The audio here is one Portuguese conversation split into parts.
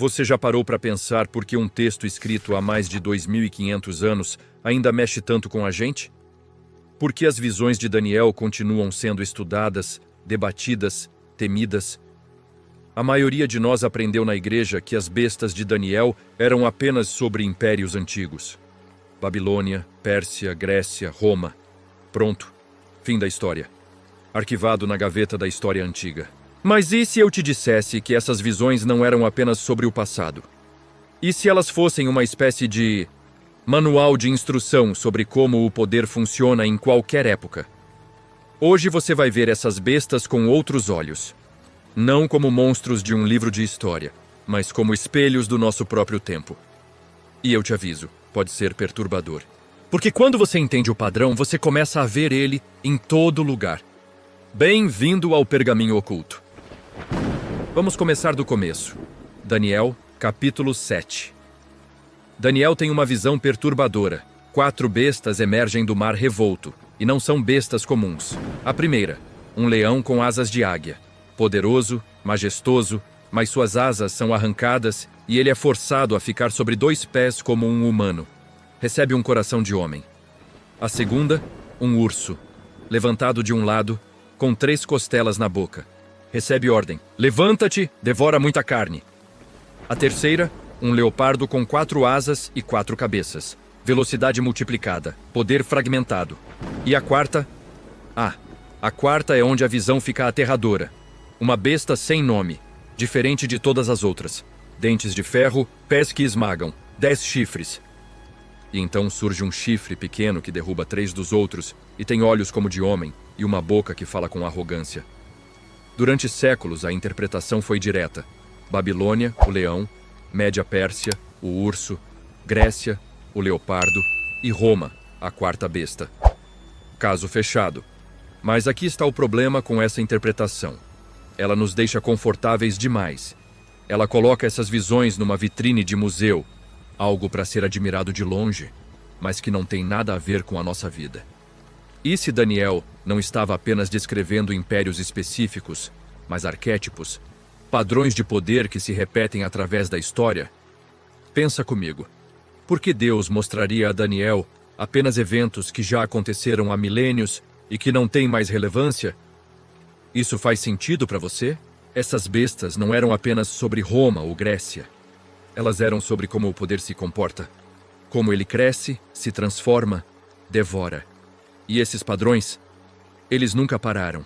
Você já parou para pensar por que um texto escrito há mais de 2.500 anos ainda mexe tanto com a gente? Por que as visões de Daniel continuam sendo estudadas, debatidas, temidas? A maioria de nós aprendeu na igreja que as bestas de Daniel eram apenas sobre impérios antigos. Babilônia, Pérsia, Grécia, Roma. Pronto. Fim da história. Arquivado na gaveta da história antiga. Mas e se eu te dissesse que essas visões não eram apenas sobre o passado? E se elas fossem uma espécie de manual de instrução sobre como o poder funciona em qualquer época? Hoje você vai ver essas bestas com outros olhos. Não como monstros de um livro de história, mas como espelhos do nosso próprio tempo. E eu te aviso, pode ser perturbador. Porque quando você entende o padrão, você começa a ver ele em todo lugar. Bem-vindo ao Pergaminho Oculto. Vamos começar do começo. Daniel, capítulo 7. Daniel tem uma visão perturbadora. 4 bestas emergem do mar revolto, e não são bestas comuns. A primeira, um leão com asas de águia. Poderoso, majestoso, mas suas asas são arrancadas e ele é forçado a ficar sobre 2 pés como um humano. Recebe um coração de homem. A segunda, um urso, levantado de um lado, com 3 costelas na boca. Recebe ordem: levanta-te, devora muita carne. A terceira, um leopardo com 4 asas e 4 cabeças. Velocidade multiplicada, poder fragmentado. E a quarta? A quarta é onde a visão fica aterradora. Uma besta sem nome, diferente de todas as outras. Dentes de ferro, pés que esmagam, 10 chifres. E então surge um chifre pequeno que derruba 3 dos outros e tem olhos como de homem e uma boca que fala com arrogância. Durante séculos, a interpretação foi direta. Babilônia, o leão, Média Pérsia, o urso, Grécia, o leopardo e Roma, a quarta besta. Caso fechado. Mas aqui está o problema com essa interpretação. Ela nos deixa confortáveis demais. Ela coloca essas visões numa vitrine de museu, algo para ser admirado de longe, mas que não tem nada a ver com a nossa vida. E se Daniel não estava apenas descrevendo impérios específicos, mas arquétipos, padrões de poder que se repetem através da história? Pensa comigo. Por que Deus mostraria a Daniel apenas eventos que já aconteceram há milênios e que não têm mais relevância? Isso faz sentido para você? Essas bestas não eram apenas sobre Roma ou Grécia. Elas eram sobre como o poder se comporta, como ele cresce, se transforma, devora. E esses padrões, eles nunca pararam.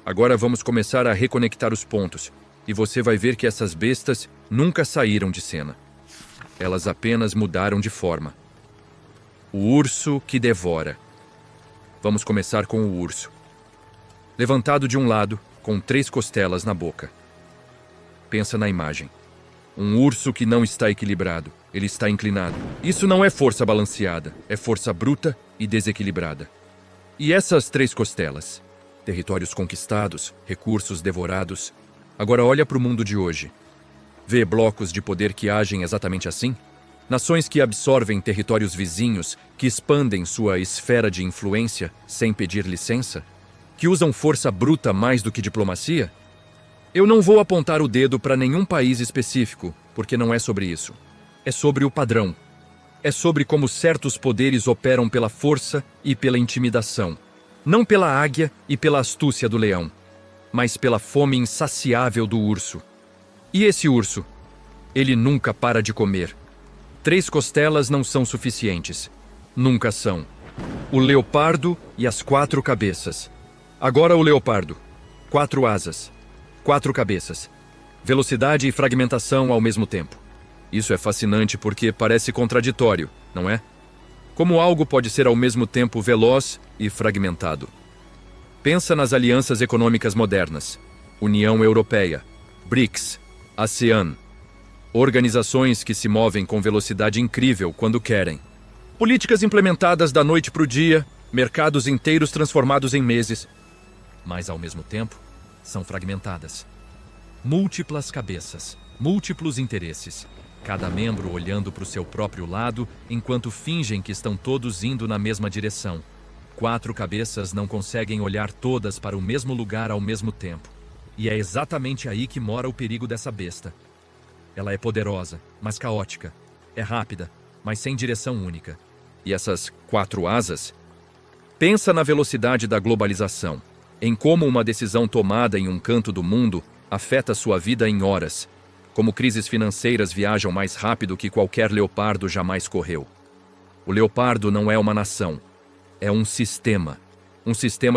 Agora vamos começar a reconectar os pontos, e você vai ver que essas bestas nunca saíram de cena. Elas apenas mudaram de forma. O urso que devora. Vamos começar com o urso. Levantado de um lado, com 3 costelas na boca. Pensa na imagem. Um urso que não está equilibrado, ele está inclinado. Isso não é força balanceada, é força bruta e desequilibrada. E essas 3 costelas? Territórios conquistados, recursos devorados. Agora olha para o mundo de hoje. Vê blocos de poder que agem exatamente assim? Nações que absorvem territórios vizinhos, que expandem sua esfera de influência sem pedir licença? Que usam força bruta mais do que diplomacia? Eu não vou apontar o dedo para nenhum país específico, porque não é sobre isso. É sobre o padrão. É sobre como certos poderes operam pela força e pela intimidação. Não pela águia e pela astúcia do leão, mas pela fome insaciável do urso. E esse urso? Ele nunca para de comer. 3 costelas não são suficientes. Nunca são. O leopardo e as 4 cabeças. Agora o leopardo. 4 asas. 4 cabeças. Velocidade e fragmentação ao mesmo tempo. Isso é fascinante porque parece contraditório, não é? Como algo pode ser ao mesmo tempo veloz e fragmentado? Pensa nas alianças econômicas modernas. União Europeia, BRICS, ASEAN. Organizações que se movem com velocidade incrível quando querem. Políticas implementadas da noite para o dia, mercados inteiros transformados em meses. Mas, ao mesmo tempo, são fragmentadas. Múltiplas cabeças, múltiplos interesses. Cada membro olhando para o seu próprio lado, enquanto fingem que estão todos indo na mesma direção. 4 cabeças não conseguem olhar todas para o mesmo lugar ao mesmo tempo. E é exatamente aí que mora o perigo dessa besta. Ela é poderosa, mas caótica. É rápida, mas sem direção única. E essas 4 asas? Pensa na velocidade da globalização, em como uma decisão tomada em um canto do mundo afeta sua vida em horas, como crises financeiras viajam mais rápido que qualquer leopardo jamais correu. O leopardo não é uma nação, é um sistema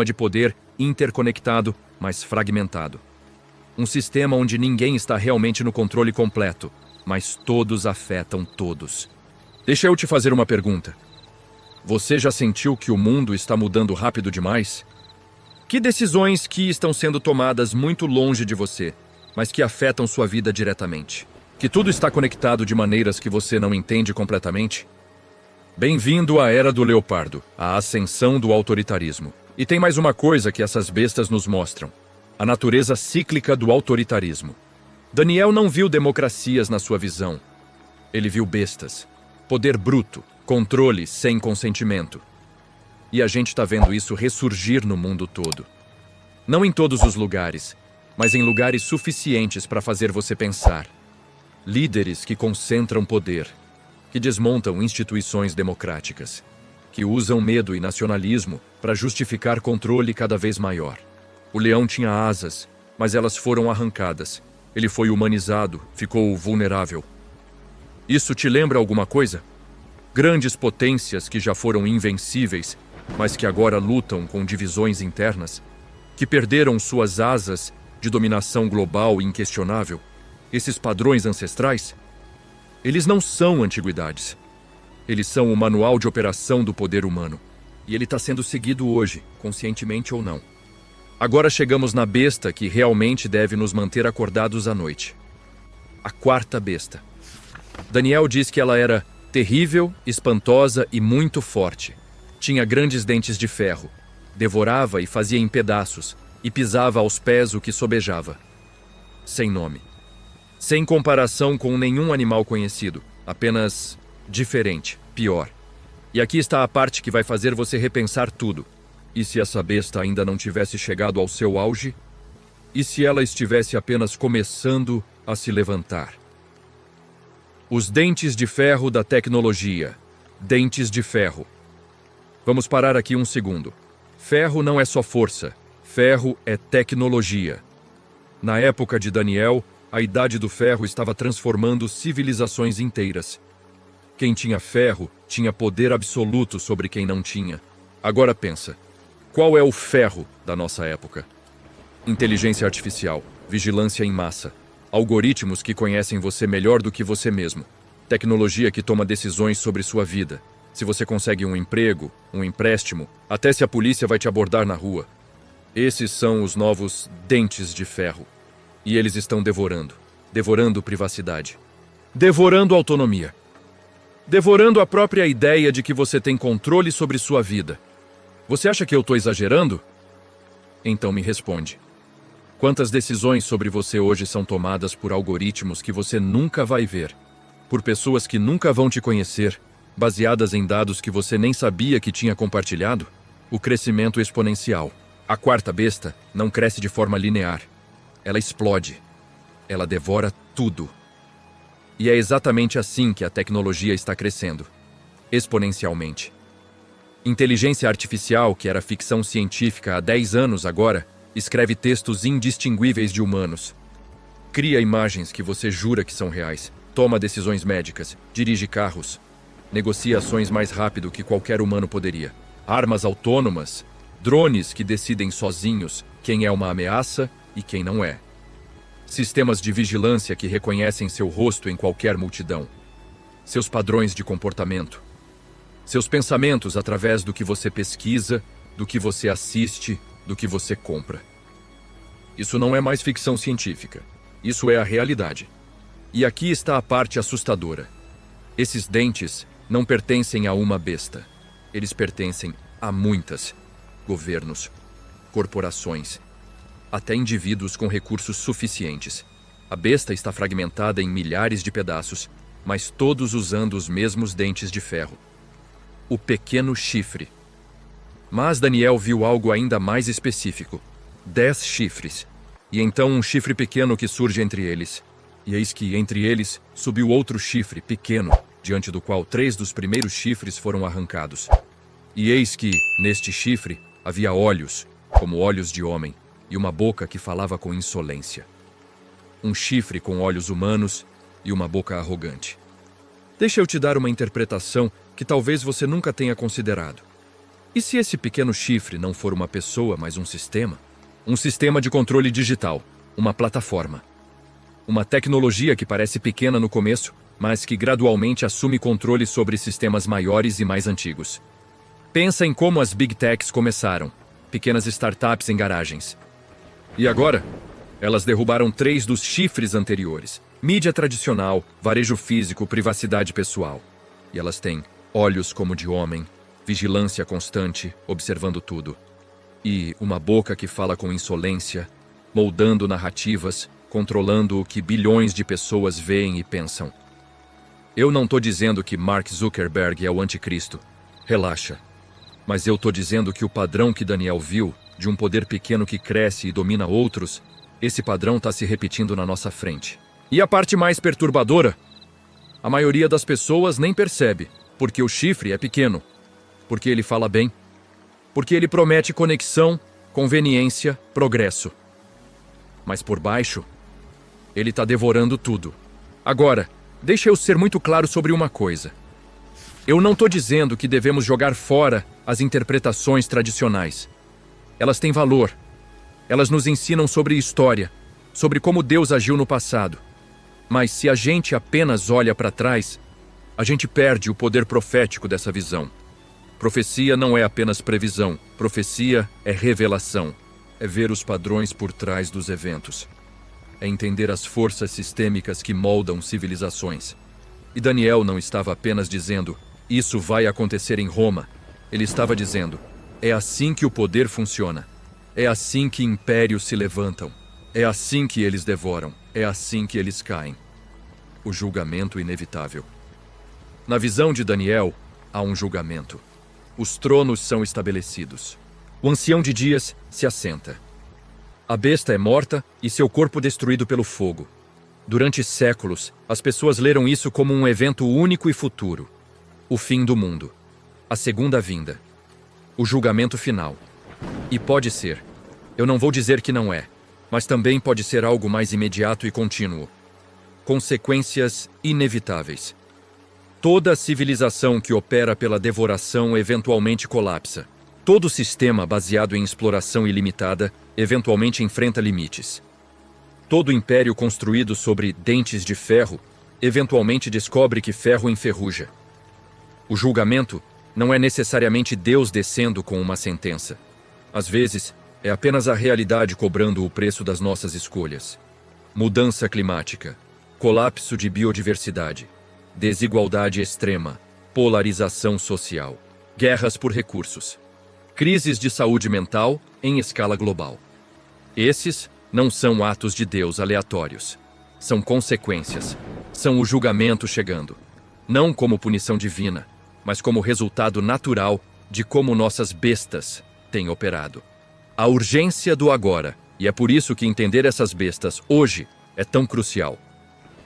de poder interconectado, mas fragmentado. Um sistema onde ninguém está realmente no controle completo, mas todos afetam todos. Deixa eu te fazer uma pergunta. Você já sentiu que o mundo está mudando rápido demais? Que decisões que estão sendo tomadas muito longe de você, mas que afetam sua vida diretamente? Que tudo está conectado de maneiras que você não entende completamente? Bem-vindo à Era do Leopardo, a ascensão do autoritarismo. E tem mais uma coisa que essas bestas nos mostram: a natureza cíclica do autoritarismo. Daniel não viu democracias na sua visão. Ele viu bestas. Poder bruto, controle sem consentimento. E a gente está vendo isso ressurgir no mundo todo. Não em todos os lugares, mas em lugares suficientes para fazer você pensar. Líderes que concentram poder, que desmontam instituições democráticas, que usam medo e nacionalismo para justificar controle cada vez maior. O leão tinha asas, mas elas foram arrancadas. Ele foi humanizado, ficou vulnerável. Isso te lembra alguma coisa? Grandes potências que já foram invencíveis, mas que agora lutam com divisões internas, que perderam suas asas de dominação global inquestionável. Esses padrões ancestrais, eles não são antiguidades. Eles são o manual de operação do poder humano. E ele está sendo seguido hoje, conscientemente ou não. Agora chegamos na besta que realmente deve nos manter acordados à noite. A 4ª besta. Daniel diz que ela era terrível, espantosa e muito forte. Tinha grandes dentes de ferro. Devorava e fazia em pedaços, e pisava aos pés o que sobejava. Sem nome. Sem comparação com nenhum animal conhecido. Apenas diferente, pior. E aqui está a parte que vai fazer você repensar tudo. E se essa besta ainda não tivesse chegado ao seu auge? E se ela estivesse apenas começando a se levantar? Os dentes de ferro da tecnologia. Dentes de ferro. Vamos parar aqui um segundo. Ferro não é só força. Ferro é tecnologia. Na época de Daniel, a Idade do Ferro estava transformando civilizações inteiras. Quem tinha ferro tinha poder absoluto sobre quem não tinha. Agora pensa. Qual é o ferro da nossa época? Inteligência artificial, vigilância em massa, algoritmos que conhecem você melhor do que você mesmo, tecnologia que toma decisões sobre sua vida, se você consegue um emprego, um empréstimo, até se a polícia vai te abordar na rua. Esses são os novos dentes de ferro. E eles estão devorando privacidade, devorando autonomia, devorando a própria ideia de que você tem controle sobre sua vida. Você acha que eu estou exagerando? Então me responde. Quantas decisões sobre você hoje são tomadas por algoritmos que você nunca vai ver? Por pessoas que nunca vão te conhecer, baseadas em dados que você nem sabia que tinha compartilhado? O crescimento exponencial. A 4ª besta não cresce de forma linear. Ela explode. Ela devora tudo. E é exatamente assim que a tecnologia está crescendo. Exponencialmente. Inteligência artificial, que era ficção científica há 10 anos agora, escreve textos indistinguíveis de humanos. Cria imagens que você jura que são reais. Toma decisões médicas, dirige carros. Negocia ações mais rápido que qualquer humano poderia. Armas autônomas, drones que decidem sozinhos quem é uma ameaça e quem não é. Sistemas de vigilância que reconhecem seu rosto em qualquer multidão. Seus padrões de comportamento. Seus pensamentos através do que você pesquisa, do que você assiste, do que você compra. Isso não é mais ficção científica. Isso é a realidade. E aqui está a parte assustadora. Esses dentes não pertencem a uma besta. Eles pertencem a muitas. Governos, corporações, até indivíduos com recursos suficientes. A besta está fragmentada em milhares de pedaços, mas todos usando os mesmos dentes de ferro. O pequeno chifre. Mas Daniel viu algo ainda mais específico. 10 chifres. E então um chifre pequeno que surge entre eles. E eis que, entre eles, subiu outro chifre, pequeno, diante do qual 3 dos primeiros chifres foram arrancados. E eis que, neste chifre, havia olhos, como olhos de homem, e uma boca que falava com insolência. Um chifre com olhos humanos e uma boca arrogante. Deixa eu te dar uma interpretação que talvez você nunca tenha considerado. E se esse pequeno chifre não for uma pessoa, mas um sistema? Um sistema de controle digital, uma plataforma. Uma tecnologia que parece pequena no começo, mas que gradualmente assume controle sobre sistemas maiores e mais antigos. Pensa em como as Big Techs começaram, pequenas startups em garagens. E agora, elas derrubaram 3 dos chifres anteriores. Mídia tradicional, varejo físico, privacidade pessoal. E elas têm olhos como de homem, vigilância constante, observando tudo. E uma boca que fala com insolência, moldando narrativas, controlando o que bilhões de pessoas veem e pensam. Eu não estou dizendo que Mark Zuckerberg é o anticristo. Relaxa. Mas eu estou dizendo que o padrão que Daniel viu, de um poder pequeno que cresce e domina outros, esse padrão está se repetindo na nossa frente. E a parte mais perturbadora? A maioria das pessoas nem percebe, porque o chifre é pequeno, porque ele fala bem, porque ele promete conexão, conveniência, progresso. Mas por baixo, ele está devorando tudo. Agora, deixa eu ser muito claro sobre uma coisa. Eu não estou dizendo que devemos jogar fora as interpretações tradicionais. Elas têm valor. Elas nos ensinam sobre história, sobre como Deus agiu no passado. Mas se a gente apenas olha para trás, a gente perde o poder profético dessa visão. Profecia não é apenas previsão. Profecia é revelação. É ver os padrões por trás dos eventos. É entender as forças sistêmicas que moldam civilizações. E Daniel não estava apenas dizendo, isso vai acontecer em Roma. Ele estava dizendo, é assim que o poder funciona. É assim que impérios se levantam. É assim que eles devoram. É assim que eles caem. O julgamento inevitável. Na visão de Daniel, há um julgamento. Os tronos são estabelecidos. O ancião de dias se assenta. A besta é morta e seu corpo destruído pelo fogo. Durante séculos, as pessoas leram isso como um evento único e futuro. O fim do mundo. A segunda vinda. O julgamento final. E pode ser. Eu não vou dizer que não é, mas também pode ser algo mais imediato e contínuo. Consequências inevitáveis. Toda civilização que opera pela devoração eventualmente colapsa. Todo sistema baseado em exploração ilimitada eventualmente enfrenta limites. Todo império construído sobre dentes de ferro eventualmente descobre que ferro enferruja. O julgamento não é necessariamente Deus descendo com uma sentença. Às vezes, é apenas a realidade cobrando o preço das nossas escolhas. Mudança climática, colapso de biodiversidade, desigualdade extrema, polarização social, guerras por recursos, crises de saúde mental em escala global. Esses não são atos de Deus aleatórios. São consequências. São o julgamento chegando. Não como punição divina, mas como resultado natural de como nossas bestas têm operado. A urgência do agora, e é por isso que entender essas bestas hoje é tão crucial.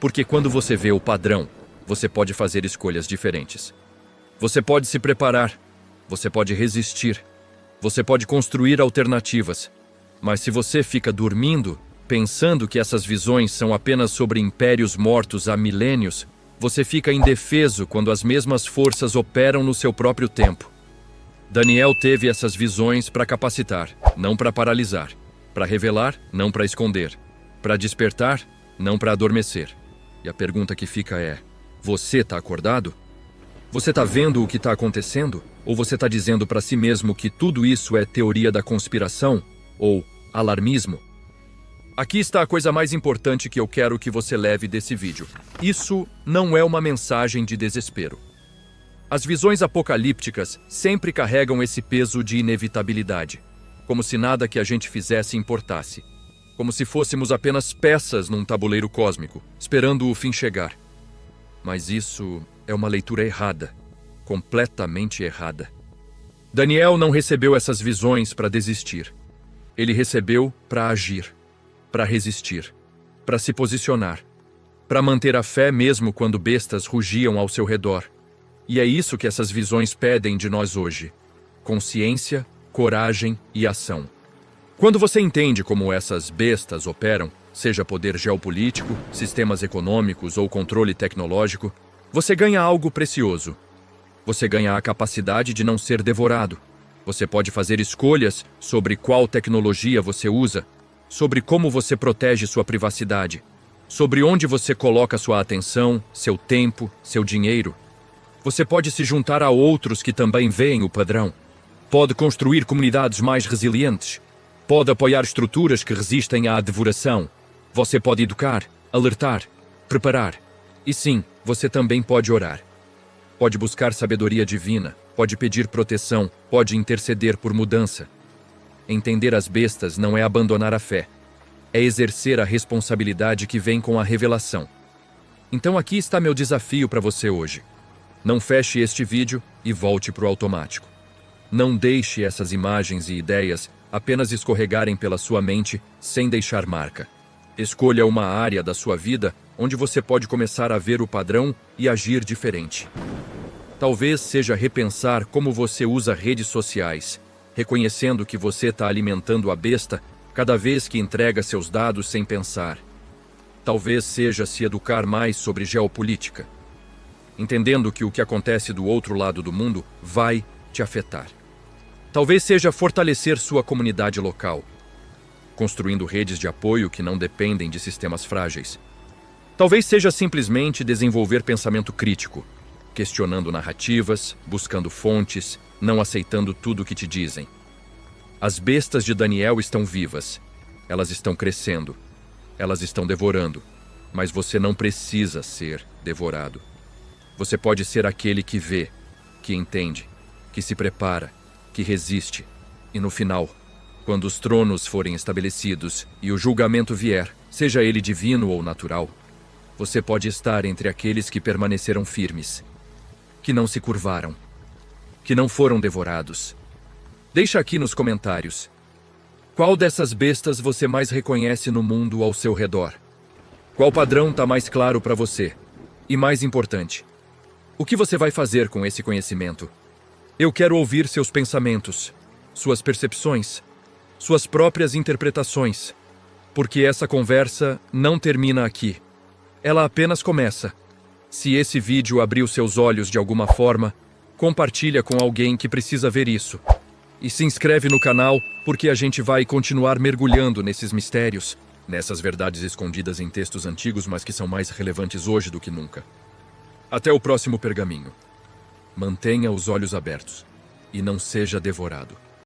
Porque quando você vê o padrão, você pode fazer escolhas diferentes. Você pode se preparar, você pode resistir, você pode construir alternativas. Mas se você fica dormindo, pensando que essas visões são apenas sobre impérios mortos há milênios, você fica indefeso quando as mesmas forças operam no seu próprio tempo. Daniel teve essas visões para capacitar, não para paralisar. Para revelar, não para esconder. Para despertar, não para adormecer. E a pergunta que fica é, você está acordado? Você está vendo o que está acontecendo? Ou você está dizendo para si mesmo que tudo isso é teoria da conspiração? Ou alarmismo? Aqui está a coisa mais importante que eu quero que você leve desse vídeo. Isso não é uma mensagem de desespero. As visões apocalípticas sempre carregam esse peso de inevitabilidade, como se nada que a gente fizesse importasse, como se fôssemos apenas peças num tabuleiro cósmico, esperando o fim chegar. Mas isso é uma leitura errada, completamente errada. Daniel não recebeu essas visões para desistir. Ele recebeu para agir, para resistir, para se posicionar. para manter a fé mesmo quando bestas rugiam ao seu redor. E é isso que essas visões pedem de nós hoje: consciência, coragem e ação. Quando você entende como essas bestas operam, seja poder geopolítico, sistemas econômicos ou controle tecnológico, você ganha algo precioso. Você ganha a capacidade de não ser devorado. Você pode fazer escolhas sobre qual tecnologia você usa, sobre como você protege sua privacidade, sobre onde você coloca sua atenção, seu tempo, seu dinheiro. Você pode se juntar a outros que também veem o padrão. Pode construir comunidades mais resilientes. Pode apoiar estruturas que resistem à devoração. Você pode educar, alertar, preparar. E sim, você também pode orar. Pode buscar sabedoria divina, pode pedir proteção, pode interceder por mudança. Entender as bestas não é abandonar a fé. É exercer a responsabilidade que vem com a revelação. Então aqui está meu desafio para você hoje. Não feche este vídeo e volte para o automático. Não deixe essas imagens e ideias apenas escorregarem pela sua mente sem deixar marca. Escolha uma área da sua vida onde você pode começar a ver o padrão e agir diferente. Talvez seja repensar como você usa redes sociais, reconhecendo que você está alimentando a besta cada vez que entrega seus dados sem pensar. Talvez seja se educar mais sobre geopolítica, entendendo que o que acontece do outro lado do mundo vai te afetar. Talvez seja fortalecer sua comunidade local, construindo redes de apoio que não dependem de sistemas frágeis. Talvez seja simplesmente desenvolver pensamento crítico, questionando narrativas, buscando fontes, não aceitando tudo o que te dizem. As bestas de Daniel estão vivas. Elas estão crescendo. Elas estão devorando. Mas você não precisa ser devorado. Você pode ser aquele que vê, que entende, que se prepara, que resiste. E no final, quando os tronos forem estabelecidos e o julgamento vier, seja ele divino ou natural, você pode estar entre aqueles que permaneceram firmes, que não se curvaram, que não foram devorados. Deixa aqui nos comentários. Qual dessas bestas você mais reconhece no mundo ao seu redor? Qual padrão está mais claro para você? E mais importante, o que você vai fazer com esse conhecimento? Eu quero ouvir seus pensamentos, suas percepções, suas próprias interpretações, porque essa conversa não termina aqui. Ela apenas começa. Se esse vídeo abriu seus olhos de alguma forma, compartilha com alguém que precisa ver isso. E se inscreve no canal, porque a gente vai continuar mergulhando nesses mistérios, nessas verdades escondidas em textos antigos, mas que são mais relevantes hoje do que nunca. Até o próximo pergaminho. Mantenha os olhos abertos e não seja devorado.